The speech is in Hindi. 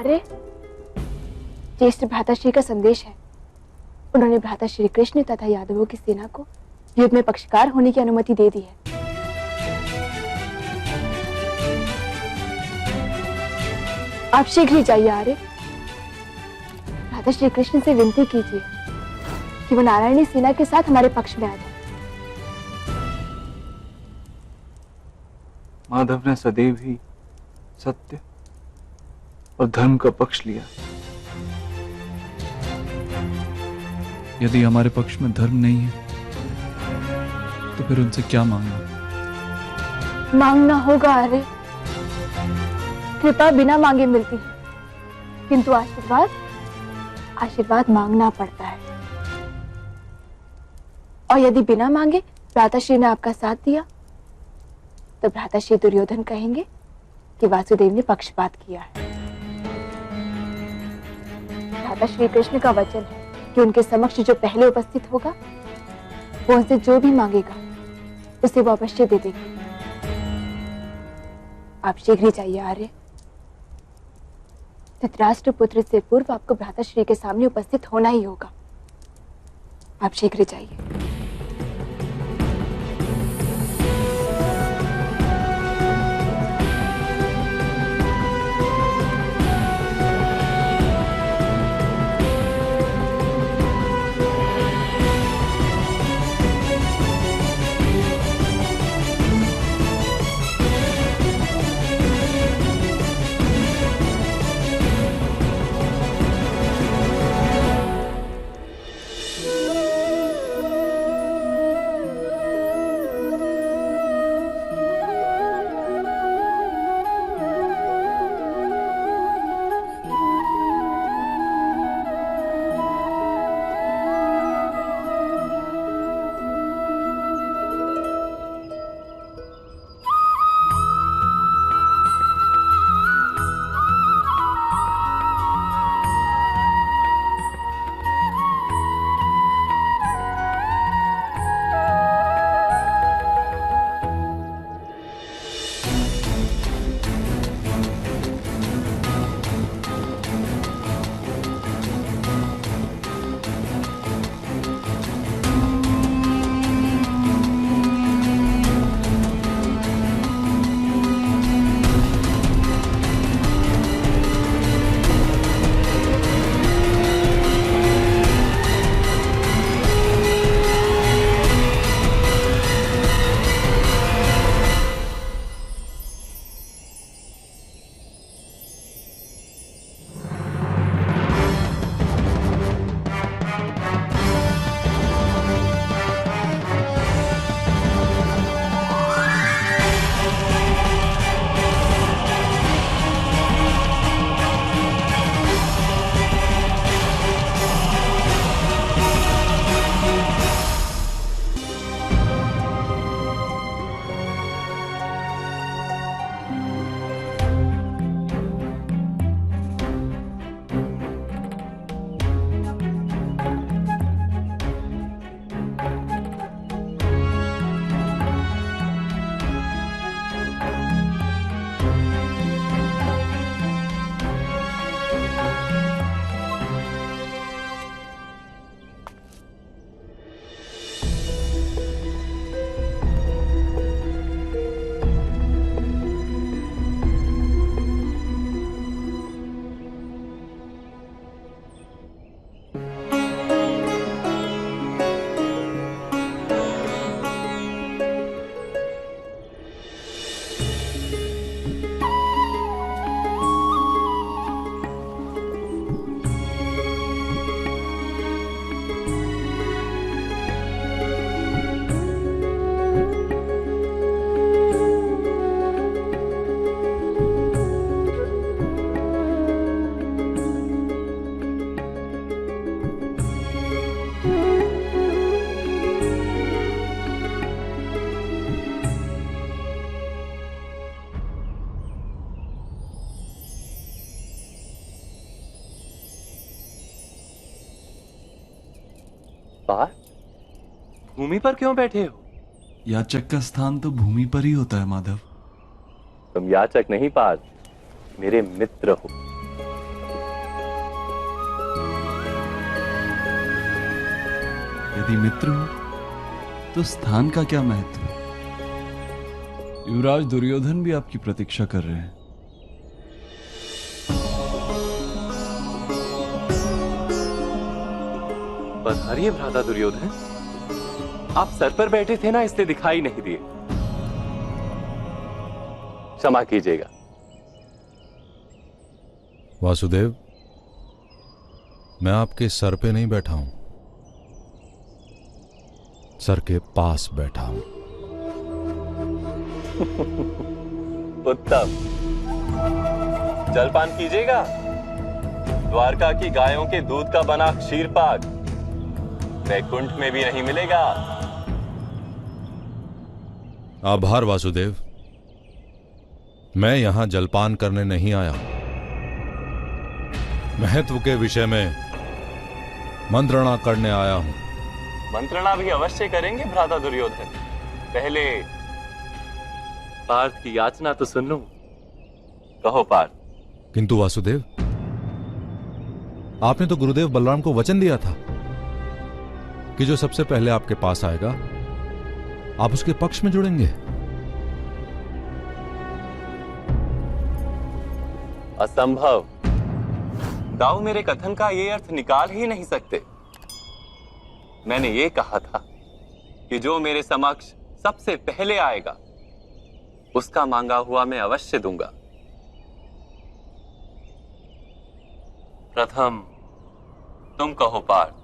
आर्य, ज्येष्ठ भ्राताश्री का संदेश है। उन्होंने भ्राता श्री कृष्ण तथा यादवों की सेना को युद्ध में पक्षकार होने की अनुमति दे दी है। आप शीघ्र ही जाइए आर्य। भ्राता श्री कृष्ण से विनती कीजिए कि वो नारायणी सेना के साथ हमारे पक्ष में आ जाए। माधव ने सदैव ही सत्य और धर्म का पक्ष लिया। यदि हमारे पक्ष में धर्म नहीं है तो फिर उनसे क्या मांगना? मांगना होगा आर्य। कृपा बिना मांगे मिलती है, किंतु आशीर्वाद मांगना पड़ता है। और यदि बिना मांगे भ्राताश्री ने आपका साथ दिया तो भ्राताश्री दुर्योधन कहेंगे कि वासुदेव ने पक्षपात किया है। भ्राता श्री कृष्ण का वचन है कि उनके समक्ष जो पहले उपस्थित होगा वो उनसे जो भी मांगेगा उसे वो अवश्य दे देंगे। आप शीघ्र ही जाइए आर्य। धृतराष्ट्र पुत्र से पूर्व आपको भ्राताश्री के सामने उपस्थित होना ही होगा। आप शीघ्र जाइए। पार्थ, भूमि पर क्यों बैठे हो? याचक का स्थान तो भूमि पर ही होता है माधव। तुम याचक नहीं पार्थ, मेरे मित्र हो। यदि मित्र हो तो स्थान का क्या महत्व? युवराज दुर्योधन भी आपकी प्रतीक्षा कर रहे हैं। पधारिए भ्राता दुर्योधन। आप सर पर बैठे थे ना, इसलिए दिखाई नहीं दिए। क्षमा कीजिएगा। वासुदेव, मैं आपके सर पे नहीं बैठा हूं, सर के पास बैठा हूं। उत्तम। जलपान कीजिएगा। द्वारका की गायों के दूध का बना क्षीर पाक वैकुंठ में भी नहीं मिलेगा। आभार वासुदेव, मैं यहां जलपान करने नहीं आया हूं। महत्व के विषय में मंत्रणा करने आया हूं। मंत्रणा भी अवश्य करेंगे भ्राता दुर्योधन। पहले पार्थ की याचना तो सुन लूं। कहो पार्थ। किंतु वासुदेव, आपने तो गुरुदेव बलराम को वचन दिया था कि जो सबसे पहले आपके पास आएगा आप उसके पक्ष में जुड़ेंगे। असंभव। दाऊ मेरे कथन का ये अर्थ निकाल ही नहीं सकते। मैंने ये कहा था कि जो मेरे समक्ष सबसे पहले आएगा उसका मांगा हुआ मैं अवश्य दूंगा। प्रथम तुम कहो पार्थ।